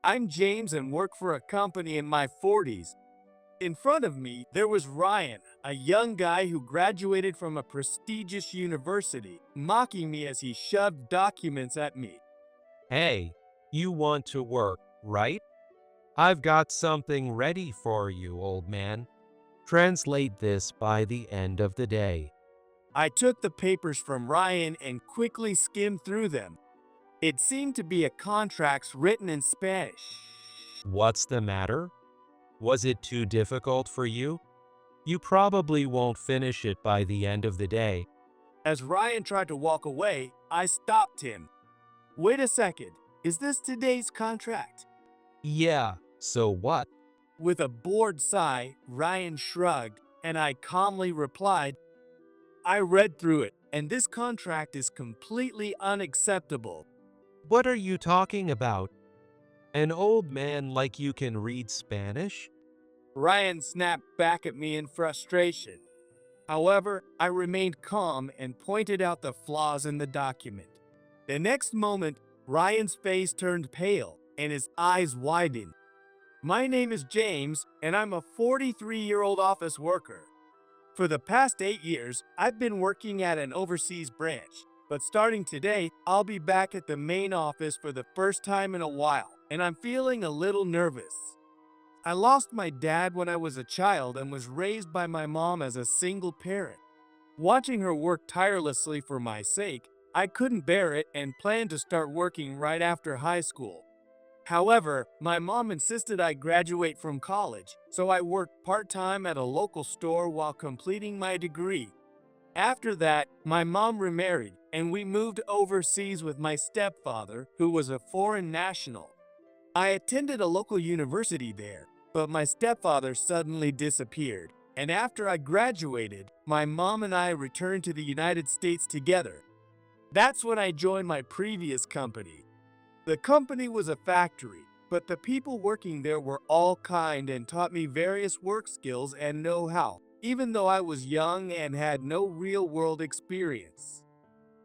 I'm James and work for a company in my 40s. In front of me, there was Ryan, a young guy who graduated from a prestigious university, mocking me as he shoved documents at me. Hey, you want to work, right? I've got something ready for you, old man. Translate this by the end of the day. I took the papers from Ryan and quickly skimmed through them. It seemed to be a contract written in Spanish. What's the matter? Was it too difficult for you? You probably won't finish it by the end of the day. As Ryan tried to walk away, I stopped him. Wait a second, is this today's contract? Yeah, so what? With a bored sigh, Ryan shrugged, and I calmly replied, I read through it, and this contract is completely unacceptable. What are you talking about? An old man like you can read Spanish? Ryan snapped back at me in frustration. However, I remained calm and pointed out the flaws in the document. The next moment, Ryan's face turned pale and his eyes widened. My name is James, and I'm a 43-year-old office worker. For the past 8 years, I've been working at an overseas branch, but starting today, I'll be back at the main office for the first time in a while, and I'm feeling a little nervous. I lost my dad when I was a child and was raised by my mom as a single parent. Watching her work tirelessly for my sake, I couldn't bear it and planned to start working right after high school. However, my mom insisted I graduate from college, so I worked part-time at a local store while completing my degree. After that, my mom remarried, and we moved overseas with my stepfather, who was a foreign national. I attended a local university there, but my stepfather suddenly disappeared, and after I graduated, my mom and I returned to the United States together. That's when I joined my previous company. The company was a factory, but the people working there were all kind and taught me various work skills and know-how, even though I was young and had no real-world experience.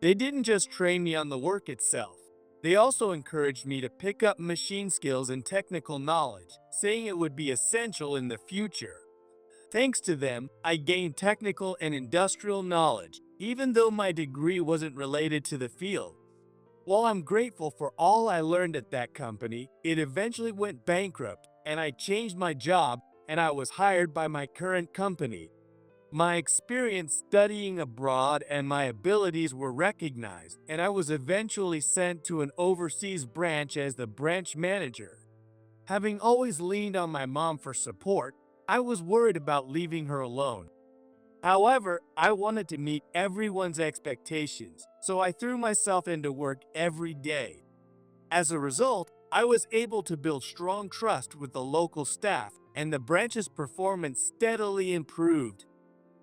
They didn't just train me on the work itself. They also encouraged me to pick up machine skills and technical knowledge, saying it would be essential in the future. Thanks to them, I gained technical and industrial knowledge, even though my degree wasn't related to the field. While I'm grateful for all I learned at that company, it eventually went bankrupt, and I changed my job, and I was hired by my current company. My experience studying abroad and my abilities were recognized, and I was eventually sent to an overseas branch as the branch manager. Having always leaned on my mom for support, I was worried about leaving her alone. However, I wanted to meet everyone's expectations, so I threw myself into work every day. As a result, I was able to build strong trust with the local staff, and the branch's performance steadily improved.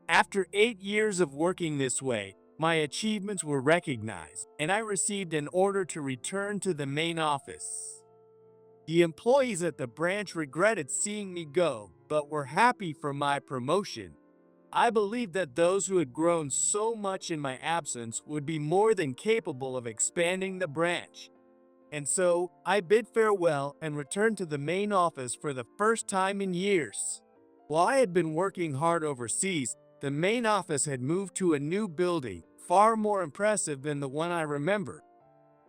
After 8 years of working this way, my achievements were recognized, and I received an order to return to the main office. The employees at the branch regretted seeing me go, but were happy for my promotion. I believed that those who had grown so much in my absence would be more than capable of expanding the branch. And so, I bid farewell and returned to the main office for the first time in years. While I had been working hard overseas, the main office had moved to a new building, far more impressive than the one I remembered.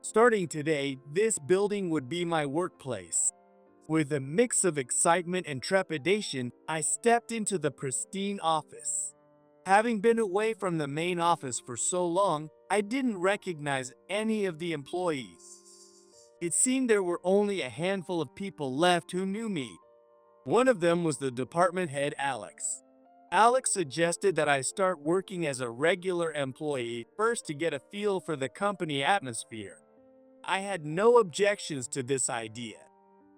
Starting today, this building would be my workplace. With a mix of excitement and trepidation, I stepped into the pristine office. Having been away from the main office for so long, I didn't recognize any of the employees. It seemed there were only a handful of people left who knew me. One of them was the department head, Alex. Alex suggested that I start working as a regular employee first to get a feel for the company atmosphere. I had no objections to this idea.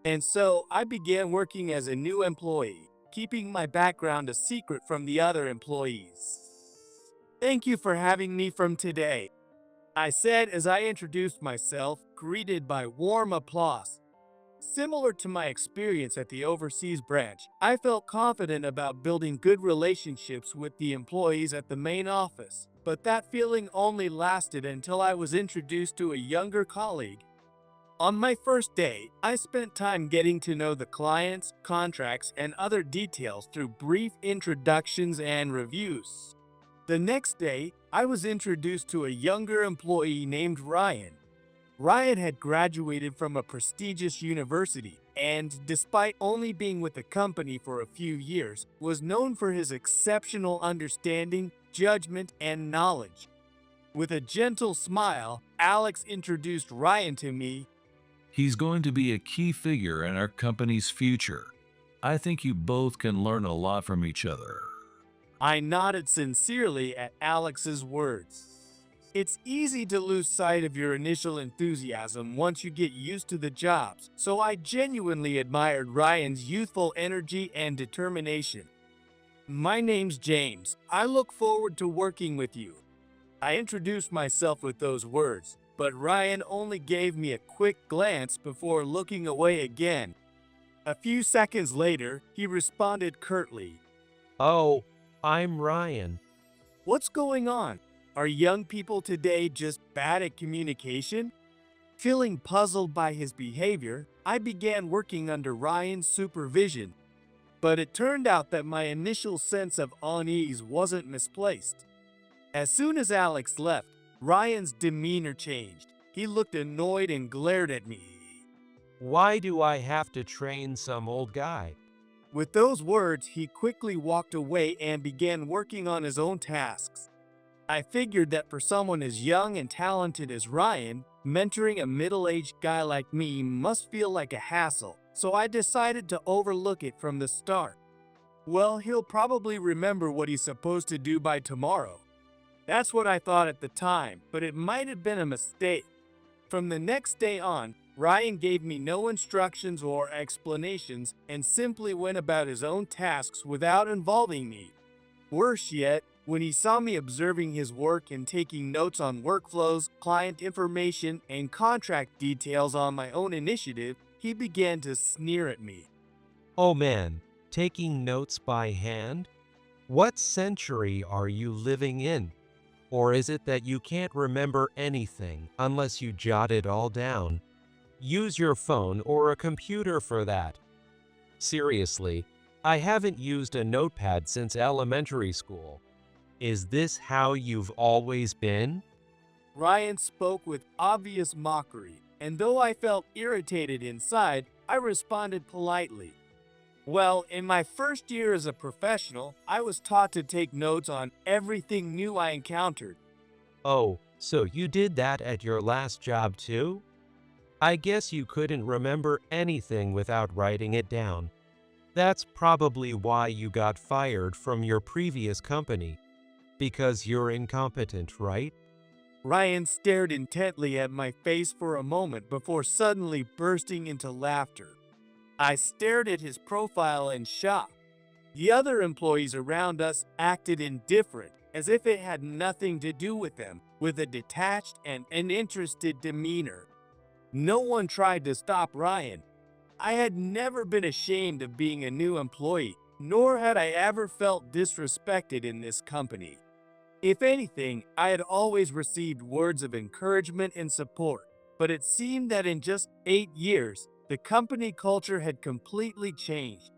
And so I began working as a new employee, keeping my background a secret from the other employees. Thank you for having me from today, I said as I introduced myself, greeted by warm applause. Similar to my experience at the overseas branch, I felt confident about building good relationships with the employees at the main office, but that feeling only lasted until I was introduced to a younger colleague. On my first day, I spent time getting to know the clients, contracts, and other details through brief introductions and reviews. The next day, I was introduced to a younger employee named Ryan. Ryan had graduated from a prestigious university and, despite only being with the company for a few years, was known for his exceptional understanding, judgment, and knowledge. With a gentle smile, Alex introduced Ryan to me. He's going to be a key figure in our company's future. I think you both can learn a lot from each other. I nodded sincerely at Alex's words. It's easy to lose sight of your initial enthusiasm once you get used to the jobs, so I genuinely admired Ryan's youthful energy and determination. My name's James. I look forward to working with you. I introduced myself with those words, but Ryan only gave me a quick glance before looking away again. A few seconds later, he responded curtly. Oh, I'm Ryan. What's going on? Are young people today just bad at communication? Feeling puzzled by his behavior, I began working under Ryan's supervision. But it turned out that my initial sense of unease wasn't misplaced. As soon as Alex left, Ryan's demeanor changed. He looked annoyed and glared at me. Why do I have to train some old guy? With those words, he quickly walked away and began working on his own tasks. I figured that for someone as young and talented as Ryan, mentoring a middle-aged guy like me must feel like a hassle, so I decided to overlook it from the start. Well, he'll probably remember what he's supposed to do by tomorrow. That's what I thought at the time, but it might have been a mistake. From the next day on, Ryan gave me no instructions or explanations and simply went about his own tasks without involving me. Worse yet, when he saw me observing his work and taking notes on workflows, client information, and contract details on my own initiative, he began to sneer at me. Oh man, taking notes by hand? What century are you living in? Or is it that you can't remember anything unless you jot it all down? Use your phone or a computer for that. Seriously, I haven't used a notepad since elementary school. Is this how you've always been? Ryan spoke with obvious mockery, and though I felt irritated inside, I responded politely. Well, in my first year as a professional, I was taught to take notes on everything new I encountered. Oh, so you did that at your last job too? I guess you couldn't remember anything without writing it down. That's probably why you got fired from your previous company. Because you're incompetent, right? Ryan stared intently at my face for a moment before suddenly bursting into laughter. I stared at his profile in shock. The other employees around us acted indifferent, as if it had nothing to do with them, with a detached and uninterested demeanor. No one tried to stop Ryan. I had never been ashamed of being a new employee, nor had I ever felt disrespected in this company. If anything, I had always received words of encouragement and support, but it seemed that in just 8 years, the company culture had completely changed.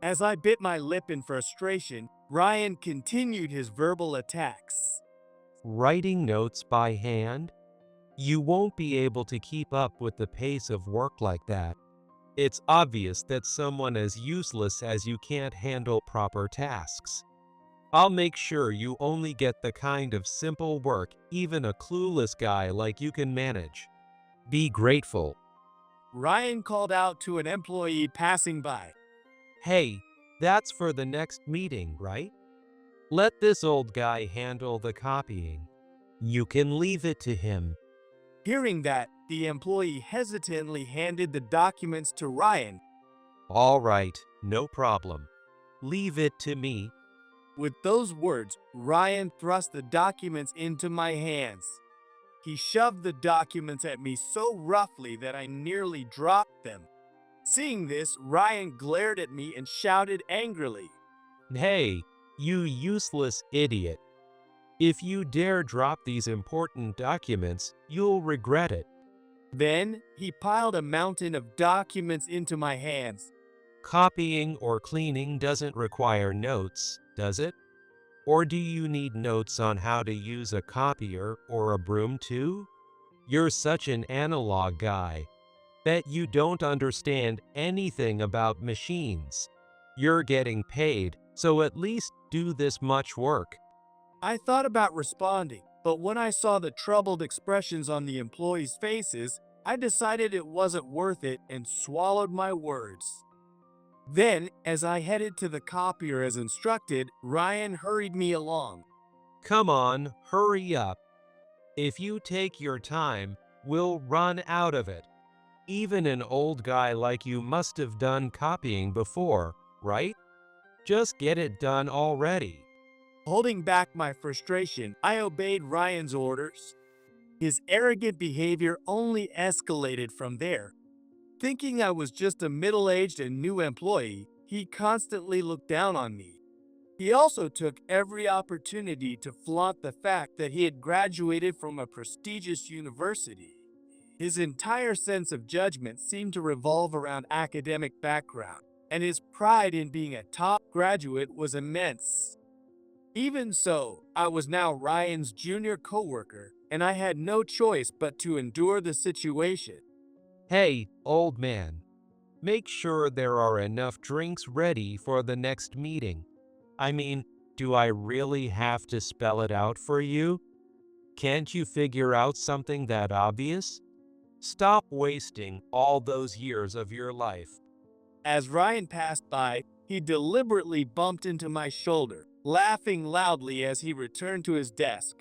As I bit my lip in frustration, Ryan continued his verbal attacks. Writing notes by hand? You won't be able to keep up with the pace of work like that. It's obvious that someone as useless as you can't handle proper tasks. I'll make sure you only get the kind of simple work even a clueless guy like you can manage. Be grateful. Ryan called out to an employee passing by. Hey, that's for the next meeting, right? Let this old guy handle the copying. You can leave it to him. Hearing that, the employee hesitantly handed the documents to Ryan. All right, no problem. Leave it to me. With those words, Ryan thrust the documents into my hands. He shoved the documents at me so roughly that I nearly dropped them. Seeing this, Ryan glared at me and shouted angrily. Hey, you useless idiot. If you dare drop these important documents, you'll regret it. Then, he piled a mountain of documents into my hands. Copying or cleaning doesn't require notes, does it? Or do you need notes on how to use a copier or a broom too? You're such an analog guy. Bet you don't understand anything about machines. You're getting paid, so at least do this much work. I thought about responding, but when I saw the troubled expressions on the employees' faces, I decided it wasn't worth it and swallowed my words. Then, as I headed to the copier as instructed, Ryan hurried me along. Come on, hurry up. If you take your time, we'll run out of it. Even an old guy like you must have done copying before, right? Just get it done already. Holding back my frustration, I obeyed Ryan's orders. His arrogant behavior only escalated from there. Thinking I was just a middle-aged and new employee, he constantly looked down on me. He also took every opportunity to flaunt the fact that he had graduated from a prestigious university. His entire sense of judgment seemed to revolve around academic background, and his pride in being a top graduate was immense. Even so, I was now Ryan's junior coworker, and I had no choice but to endure the situation. Hey, old man. Make sure there are enough drinks ready for the next meeting. I mean, do I really have to spell it out for you? Can't you figure out something that obvious? Stop wasting all those years of your life. As Ryan passed by, he deliberately bumped into my shoulder, laughing loudly as he returned to his desk.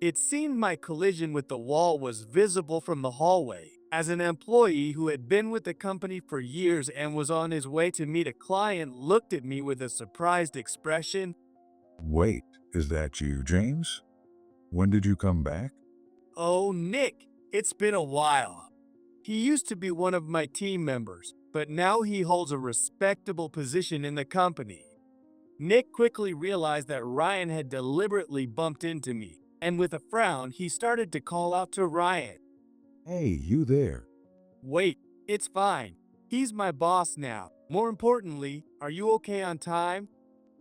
It seemed my collision with the wall was visible from the hallway, as an employee who had been with the company for years and was on his way to meet a client looked at me with a surprised expression. Wait, is that you, James? When did you come back? "Oh, Nick, it's been a while." He used to be one of my team members, but now he holds a respectable position in the company. Nick quickly realized that Ryan had deliberately bumped into me, and with a frown, he started to call out to Ryan. Hey, you there. "Wait, it's fine. He's my boss now. More importantly, are you okay on time?"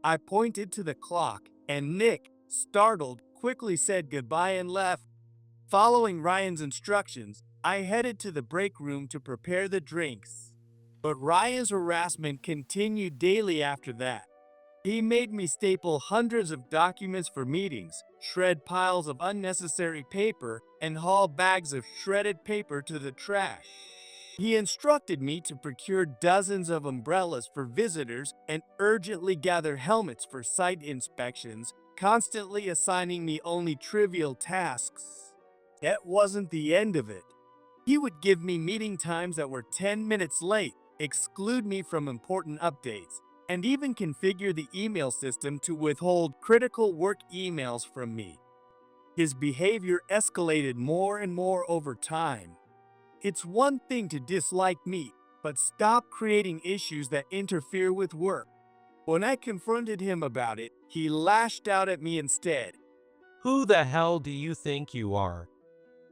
I pointed to the clock, and Nick, startled, quickly said goodbye and left. Following Ryan's instructions, I headed to the break room to prepare the drinks. But Ryan's harassment continued daily after that. He made me staple hundreds of documents for meetings, shred piles of unnecessary paper, and haul bags of shredded paper to the trash. He instructed me to procure dozens of umbrellas for visitors and urgently gather helmets for site inspections, constantly assigning me only trivial tasks. That wasn't the end of it. He would give me meeting times that were 10 minutes late, exclude me from important updates, and even configure the email system to withhold critical work emails from me. His behavior escalated more and more over time. It's one thing to dislike me, but stop creating issues that interfere with work. When I confronted him about it, he lashed out at me instead. Who the hell do you think you are?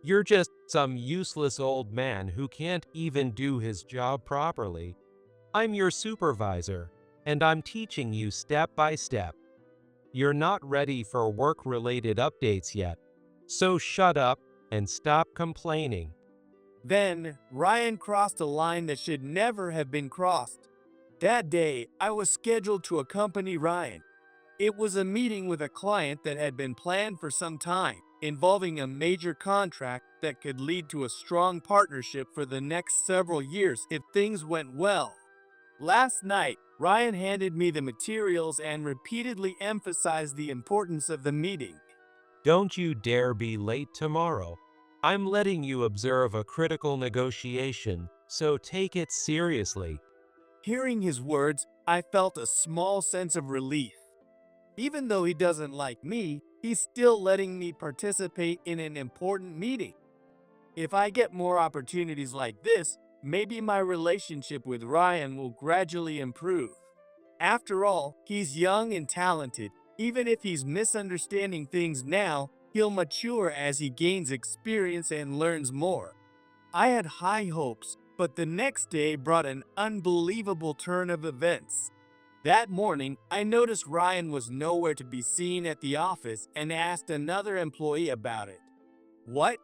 You're just some useless old man who can't even do his job properly. I'm your supervisor, and I'm teaching you step by step. You're not ready for work-related updates yet, so shut up and stop complaining. Then, Ryan crossed a line that should never have been crossed. That day, I was scheduled to accompany Ryan. It was a meeting with a client that had been planned for some time, involving a major contract that could lead to a strong partnership for the next several years if things went well. Last night, Ryan handed me the materials and repeatedly emphasized the importance of the meeting. Don't you dare be late tomorrow. I'm letting you observe a critical negotiation, so take it seriously. Hearing his words, I felt a small sense of relief. Even though he doesn't like me, he's still letting me participate in an important meeting. If I get more opportunities like this, maybe my relationship with Ryan will gradually improve. After all, he's young and talented. Even if he's misunderstanding things now, he'll mature as he gains experience and learns more. I had high hopes, but the next day brought an unbelievable turn of events. That morning, I noticed Ryan was nowhere to be seen at the office and asked another employee about it. What?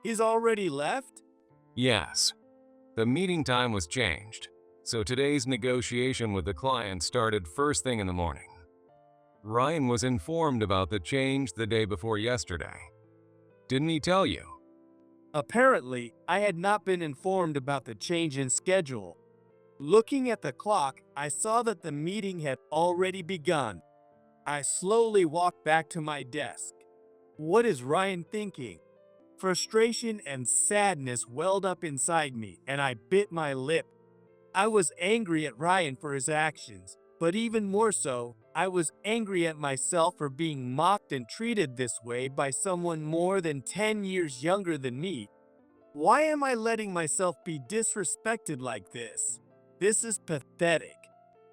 He's already left? Yes, the meeting time was changed, so today's negotiation with the client started first thing in the morning. Ryan was informed about the change the day before yesterday. Didn't he tell you? Apparently, I had not been informed about the change in schedule. Looking at the clock, I saw that the meeting had already begun. I slowly walked back to my desk. What is Ryan thinking? Frustration and sadness welled up inside me, and I bit my lip. I was angry at Ryan for his actions, but even more so, I was angry at myself for being mocked and treated this way by someone more than 10 years younger than me. Why am I letting myself be disrespected like this? This is pathetic.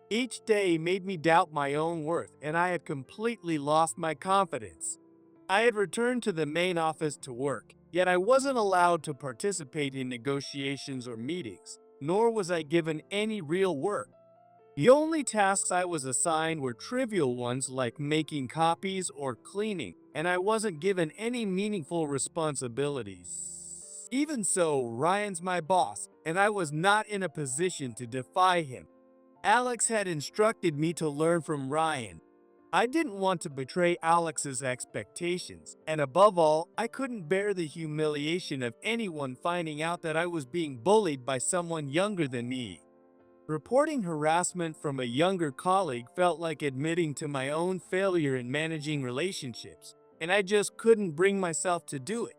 Each day made me doubt my own worth, and I had completely lost my confidence. I had returned to the main office to work, yet I wasn't allowed to participate in negotiations or meetings, nor was I given any real work. The only tasks I was assigned were trivial ones like making copies or cleaning, and I wasn't given any meaningful responsibilities. Even so, Ryan's my boss, and I was not in a position to defy him. Alex had instructed me to learn from Ryan. I didn't want to betray Alex's expectations, and above all, I couldn't bear the humiliation of anyone finding out that I was being bullied by someone younger than me. Reporting harassment from a younger colleague felt like admitting to my own failure in managing relationships, and I just couldn't bring myself to do it.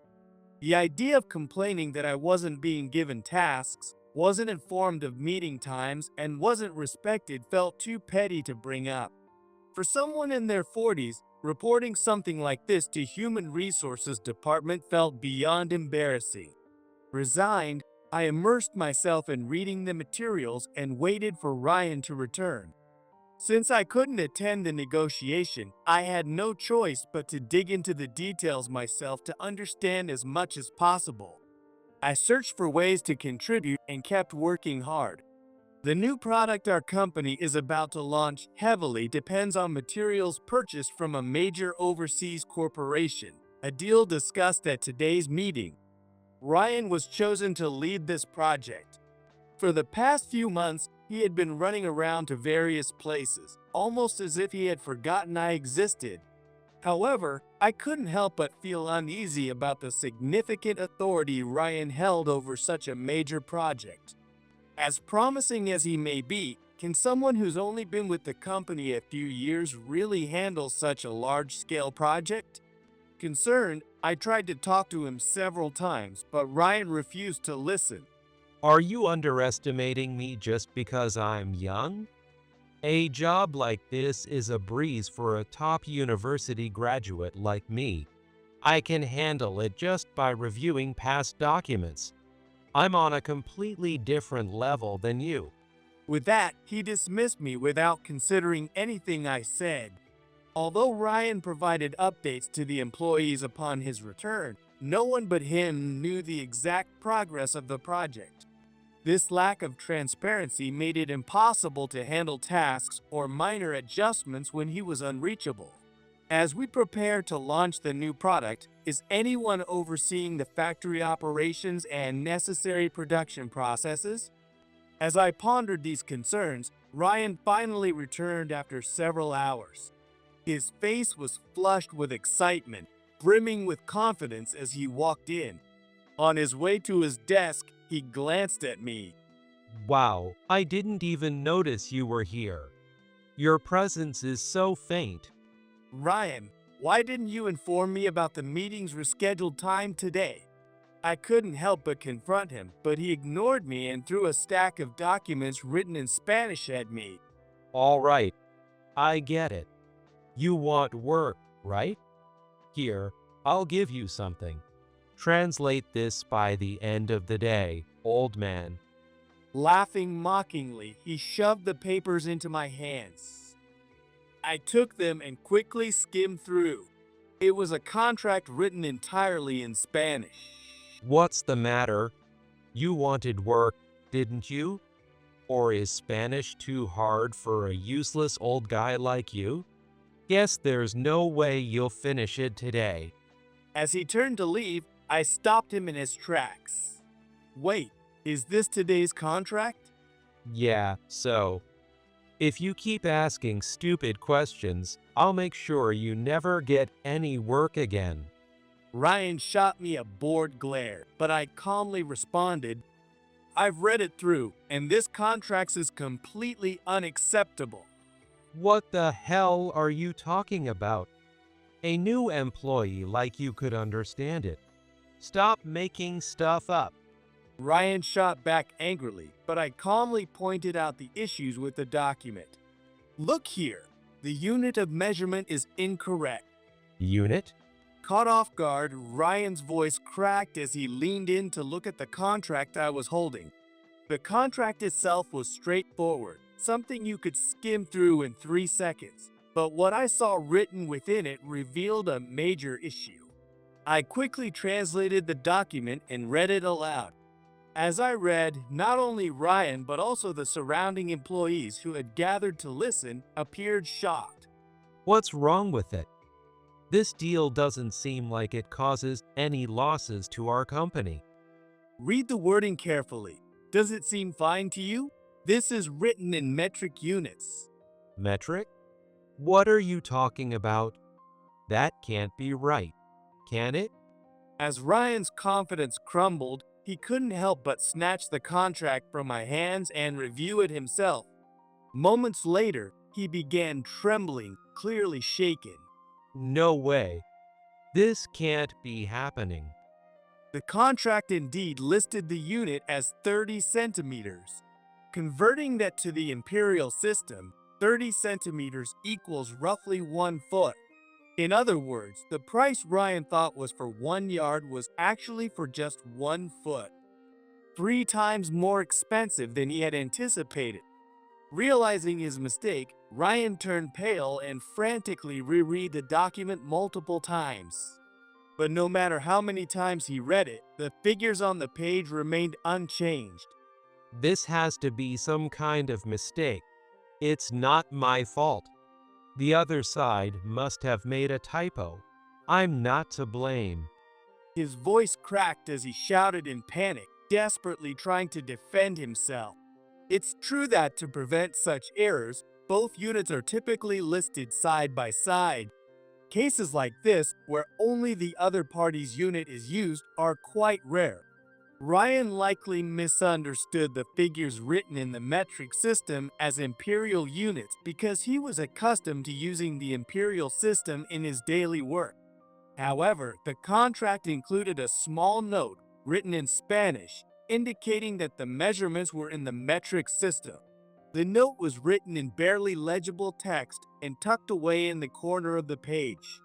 The idea of complaining that I wasn't being given tasks, wasn't informed of meeting times, and wasn't respected felt too petty to bring up. For someone in their 40s, reporting something like this to Human Resources Department felt beyond embarrassing. Resigned, I immersed myself in reading the materials and waited for Ryan to return. Since I couldn't attend the negotiation, I had no choice but to dig into the details myself to understand as much as possible. I searched for ways to contribute and kept working hard. The new product our company is about to launch heavily depends on materials purchased from a major overseas corporation, a deal discussed at today's meeting. Ryan was chosen to lead this project. For the past few months, he had been running around to various places, almost as if he had forgotten I existed. However, I couldn't help but feel uneasy about the significant authority Ryan held over such a major project. As promising as he may be, can someone who's only been with the company a few years really handle such a large-scale project? Concerned, I tried to talk to him several times, but Ryan refused to listen. Are you underestimating me just because I'm young? A job like this is a breeze for a top university graduate like me. I can handle it just by reviewing past documents. I'm on a completely different level than you. With that, he dismissed me without considering anything I said. Although Ryan provided updates to the employees upon his return, no one but him knew the exact progress of the project. This lack of transparency made it impossible to handle tasks or minor adjustments when he was unreachable. As we prepare to launch the new product, is anyone overseeing the factory operations and necessary production processes? As I pondered these concerns, Ryan finally returned after several hours. His face was flushed with excitement, brimming with confidence as he walked in. On his way to his desk, he glanced at me. Wow, I didn't even notice you were here. Your presence is so faint. Ryan, why didn't you inform me about the meeting's rescheduled time today? I couldn't help but confront him, but he ignored me and threw a stack of documents written in Spanish at me. All right, I get it. You want work, right? Here, I'll give you something. Translate this by the end of the day, old man. Laughing mockingly, he shoved the papers into my hands. I took them and quickly skimmed through. It was a contract written entirely in Spanish. What's the matter? You wanted work, didn't you? Or is Spanish too hard for a useless old guy like you? Guess there's no way you'll finish it today. As he turned to leave, I stopped him in his tracks. Wait, is this today's contract? Yeah, so. If you keep asking stupid questions, I'll make sure you never get any work again. Ryan shot me a bored glare, but I calmly responded, I've read it through, and this contract is completely unacceptable. What the hell are you talking about? A new employee like you could understand it. Stop making stuff up. Ryan shot back angrily, but I calmly pointed out the issues with the document. Look here, the unit of measurement is incorrect. Unit? Caught off guard, Ryan's voice cracked as he leaned in to look at the contract I was holding. The contract itself was straightforward, something you could skim through in 3 seconds. But what I saw written within it revealed a major issue. I quickly translated the document and read it aloud. As I read, not only Ryan but also the surrounding employees who had gathered to listen appeared shocked. What's wrong with it? This deal doesn't seem like it causes any losses to our company. Read the wording carefully. Does it seem fine to you? This is written in metric units. Metric? What are you talking about? That can't be right, can it? As Ryan's confidence crumbled, he couldn't help but snatch the contract from my hands and review it himself. Moments later, he began trembling, clearly shaken. No way. This can't be happening. The contract indeed listed the unit as 30 centimeters. Converting that to the imperial system, 30 centimeters equals roughly 1 foot. In other words, the price Ryan thought was for 1 yard was actually for just 1 foot. 3 times more expensive than he had anticipated. Realizing his mistake, Ryan turned pale and frantically reread the document multiple times. But no matter how many times he read it, the figures on the page remained unchanged. This has to be some kind of mistake. It's not my fault. The other side must have made a typo. I'm not to blame. His voice cracked as he shouted in panic, desperately trying to defend himself. It's true that to prevent such errors, both units are typically listed side by side. Cases like this, where only the other party's unit is used, are quite rare. Ryan likely misunderstood the figures written in the metric system as imperial units because he was accustomed to using the imperial system in his daily work. However, the contract included a small note written in Spanish indicating that the measurements were in the metric system. The note was written in barely legible text and tucked away in the corner of the page.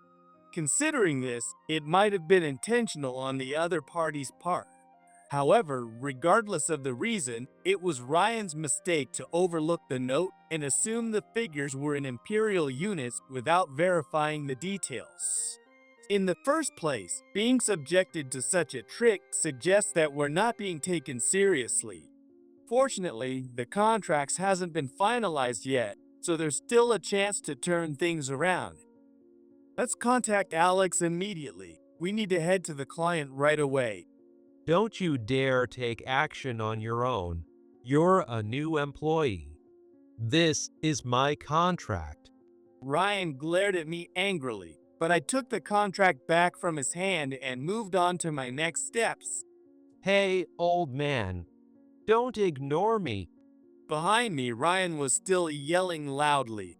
Considering this, it might have been intentional on the other party's part. However, regardless of the reason, it was Ryan's mistake to overlook the note and assume the figures were in imperial units without verifying the details. In the first place, being subjected to such a trick suggests that we're not being taken seriously. Fortunately, the contract hasn't been finalized yet, so there's still a chance to turn things around. Let's contact Alex immediately. We need to head to the client right away. Don't you dare take action on your own. You're a new employee. This is my contract. Ryan glared at me angrily, but I took the contract back from his hand and moved on to my next steps. Hey, old man. Don't ignore me. Behind me, Ryan was still yelling loudly.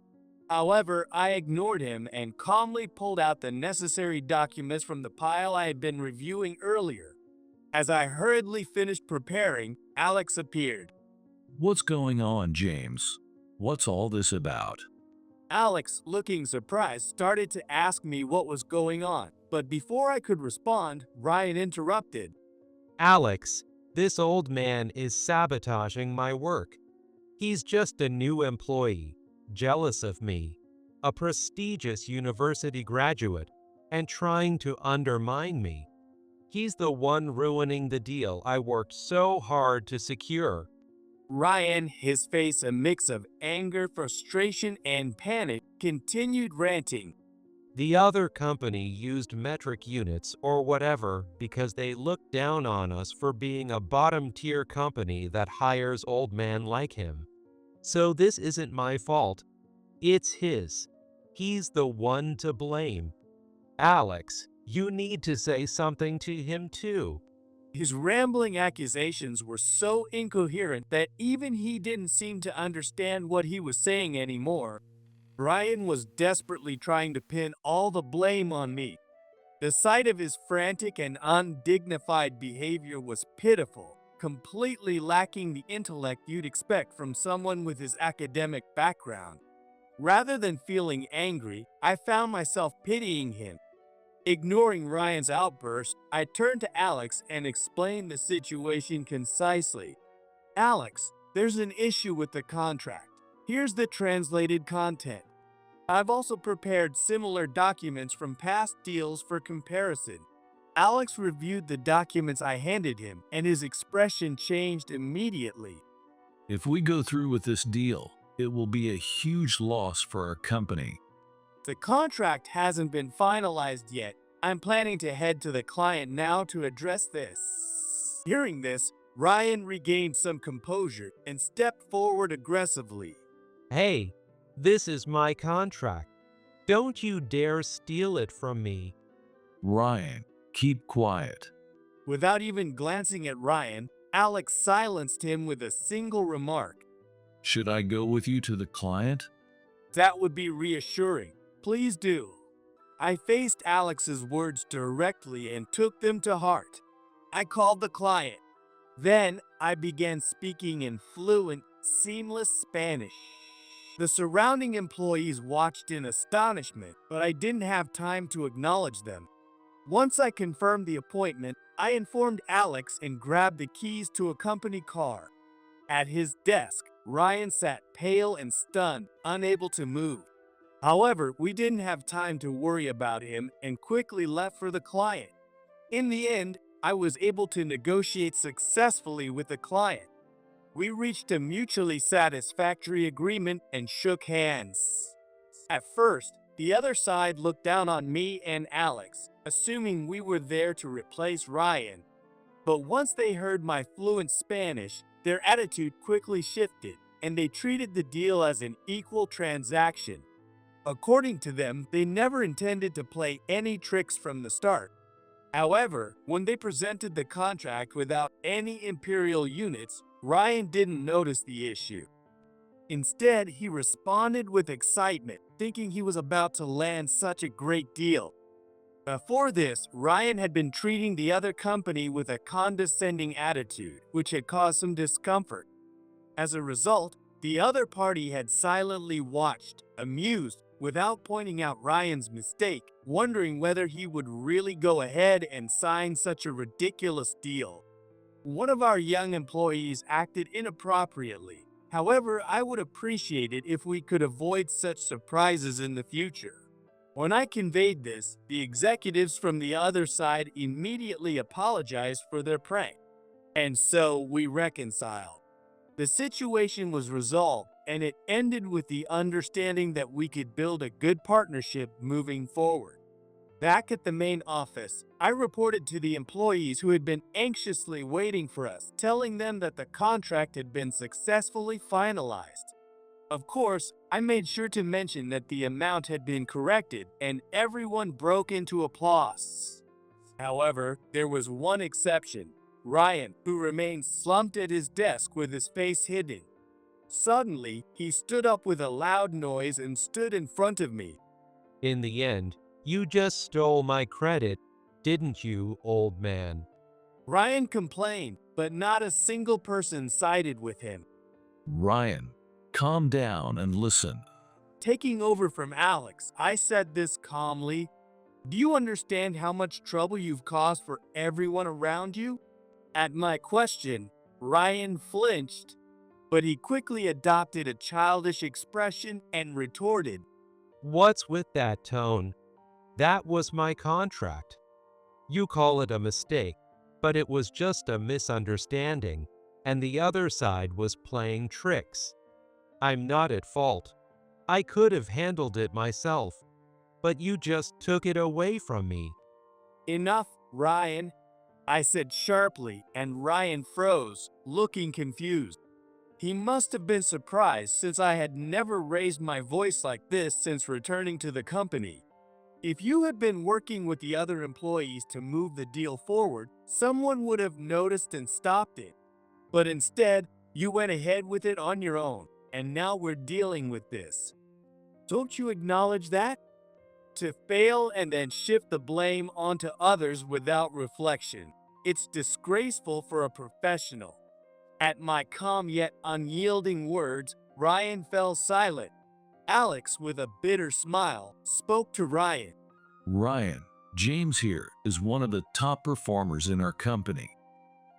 However, I ignored him and calmly pulled out the necessary documents from the pile I had been reviewing earlier. As I hurriedly finished preparing, Alex appeared. What's going on, James? What's all this about? Alex, looking surprised, started to ask me what was going on, but before I could respond, Ryan interrupted. Alex, this old man is sabotaging my work. He's just a new employee, jealous of me, a prestigious university graduate, and trying to undermine me. He's the one ruining the deal I worked so hard to secure. Ryan, his face a mix of anger, frustration, and panic, continued ranting. The other company used metric units or whatever because they looked down on us for being a bottom-tier company that hires old men like him. So this isn't my fault. It's his. He's the one to blame. Alex, you need to say something to him too. His rambling accusations were so incoherent that even he didn't seem to understand what he was saying anymore. Ryan was desperately trying to pin all the blame on me. The sight of his frantic and undignified behavior was pitiful, completely lacking the intellect you'd expect from someone with his academic background. Rather than feeling angry, I found myself pitying him. Ignoring Ryan's outburst, I turned to Alex and explained the situation concisely. Alex, there's an issue with the contract. Here's the translated content. I've also prepared similar documents from past deals for comparison. Alex reviewed the documents I handed him, and his expression changed immediately. If we go through with this deal, it will be a huge loss for our company. The contract hasn't been finalized yet. I'm planning to head to the client now to address this. Hearing this, Ryan regained some composure and stepped forward aggressively. Hey, this is my contract. Don't you dare steal it from me. Ryan, keep quiet. Without even glancing at Ryan, Alex silenced him with a single remark. Should I go with you to the client? That would be reassuring. Please do. I faced Alex's words directly and took them to heart. I called the client. Then I began speaking in fluent, seamless Spanish. The surrounding employees watched in astonishment, but I didn't have time to acknowledge them. Once I confirmed the appointment, I informed Alex and grabbed the keys to a company car. At his desk, Ryan sat pale and stunned, unable to move. However, we didn't have time to worry about him and quickly left for the client. In the end, I was able to negotiate successfully with the client. We reached a mutually satisfactory agreement and shook hands. At first, the other side looked down on me and Alex, assuming we were there to replace Ryan. But once they heard my fluent Spanish, their attitude quickly shifted, and they treated the deal as an equal transaction. According to them, they never intended to play any tricks from the start. However, when they presented the contract without any imperial units, Ryan didn't notice the issue. Instead, he responded with excitement, thinking he was about to land such a great deal. Before this, Ryan had been treating the other company with a condescending attitude, which had caused some discomfort. As a result, the other party had silently watched, amused, without pointing out Ryan's mistake, wondering whether he would really go ahead and sign such a ridiculous deal. One of our young employees acted inappropriately. However, I would appreciate it if we could avoid such surprises in the future. When I conveyed this, the executives from the other side immediately apologized for their prank. And so we reconciled. The situation was resolved, and it ended with the understanding that we could build a good partnership moving forward. Back at the main office, I reported to the employees who had been anxiously waiting for us, telling them that the contract had been successfully finalized. Of course, I made sure to mention that the amount had been corrected, and everyone broke into applause. However, there was one exception. Ryan, who remained slumped at his desk with his face hidden. Suddenly, he stood up with a loud noise and stood in front of me. In the end, you just stole my credit, didn't you, old man? Ryan complained, but not a single person sided with him. Ryan, calm down and listen. Taking over from Alex, I said this calmly. Do you understand how much trouble you've caused for everyone around you? At my question, Ryan flinched, but he quickly adopted a childish expression and retorted, What's with that tone? That was my contract. You call it a mistake, but it was just a misunderstanding, and the other side was playing tricks. I'm not at fault. I could have handled it myself, but you just took it away from me. Enough, Ryan, I said sharply, and Ryan froze, looking confused. He must have been surprised since I had never raised my voice like this since returning to the company. If you had been working with the other employees to move the deal forward, someone would have noticed and stopped it. But instead, you went ahead with it on your own, and now we're dealing with this. Don't you acknowledge that? To fail and then shift the blame onto others without reflection. It's disgraceful for a professional. At my calm yet unyielding words, Ryan fell silent. Alex, with a bitter smile, spoke to Ryan. Ryan, James here is one of the top performers in our company.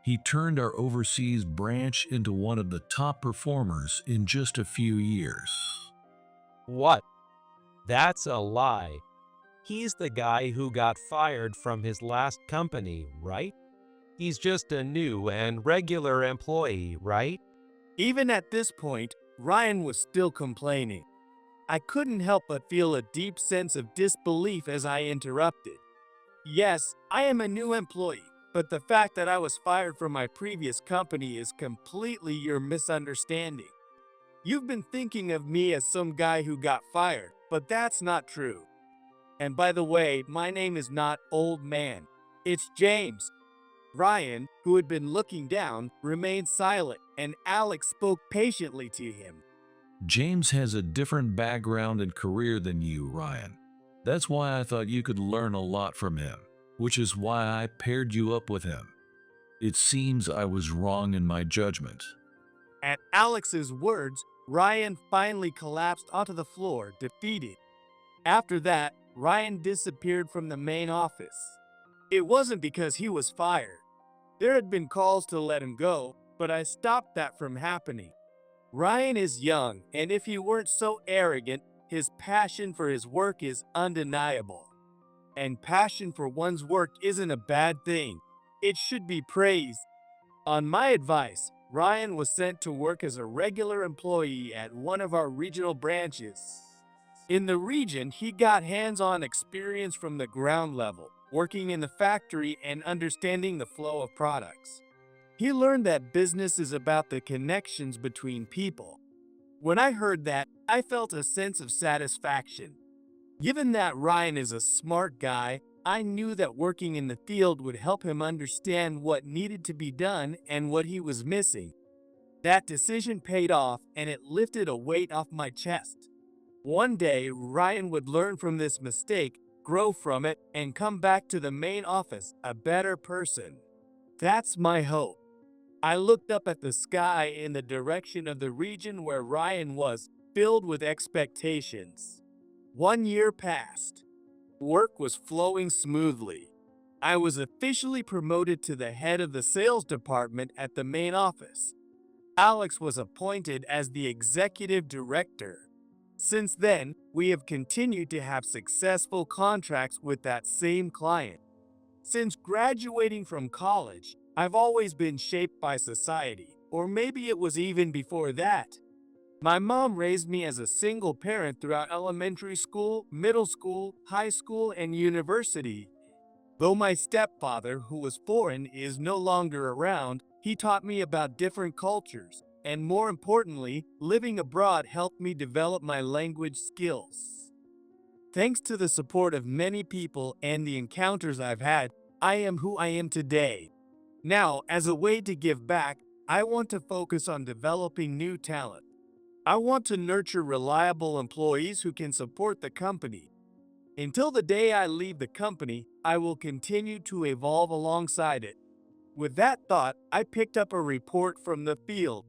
He turned our overseas branch into one of the top performers in just a few years. What? That's a lie. He's the guy who got fired from his last company, right? He's just a new and regular employee, right? Even at this point, Ryan was still complaining. I couldn't help but feel a deep sense of disbelief as I interrupted. Yes, I am a new employee, but the fact that I was fired from my previous company is completely your misunderstanding. You've been thinking of me as some guy who got fired, but that's not true. And by the way, my name is not Old Man. It's James. Ryan, who had been looking down, remained silent, and Alex spoke patiently to him. James has a different background and career than you, Ryan. That's why I thought you could learn a lot from him, which is why I paired you up with him. It seems I was wrong in my judgment. At Alex's words, Ryan finally collapsed onto the floor, defeated. After that, Ryan disappeared from the main office. It wasn't because he was fired. There had been calls to let him go, but I stopped that from happening. Ryan is young, and if he weren't so arrogant, his passion for his work is undeniable. And passion for one's work isn't a bad thing. It should be praised. On my advice, Ryan was sent to work as a regular employee at one of our regional branches. In the region, he got hands-on experience from the ground level, working in the factory and understanding the flow of products. He learned that business is about the connections between people. When I heard that, I felt a sense of satisfaction. Given that Ryan is a smart guy, I knew that working in the field would help him understand what needed to be done and what he was missing. That decision paid off, and it lifted a weight off my chest. One day, Ryan would learn from this mistake, grow from it, and come back to the main office a better person. That's my hope. I looked up at the sky in the direction of the region where Ryan was, filled with expectations. 1 year passed. Work was flowing smoothly. I was officially promoted to the head of the sales department at the main office. Alex was appointed as the executive director. Since then, we have continued to have successful contracts with that same client. Since graduating from college, I've always been shaped by society, or maybe it was even before that. My mom raised me as a single parent throughout elementary school, middle school, high school, and university. Though my stepfather, who was foreign, is no longer around, he taught me about different cultures. And more importantly, living abroad helped me develop my language skills. Thanks to the support of many people and the encounters I've had, I am who I am today. Now, as a way to give back, I want to focus on developing new talent. I want to nurture reliable employees who can support the company. Until the day I leave the company, I will continue to evolve alongside it. With that thought, I picked up a report from the field.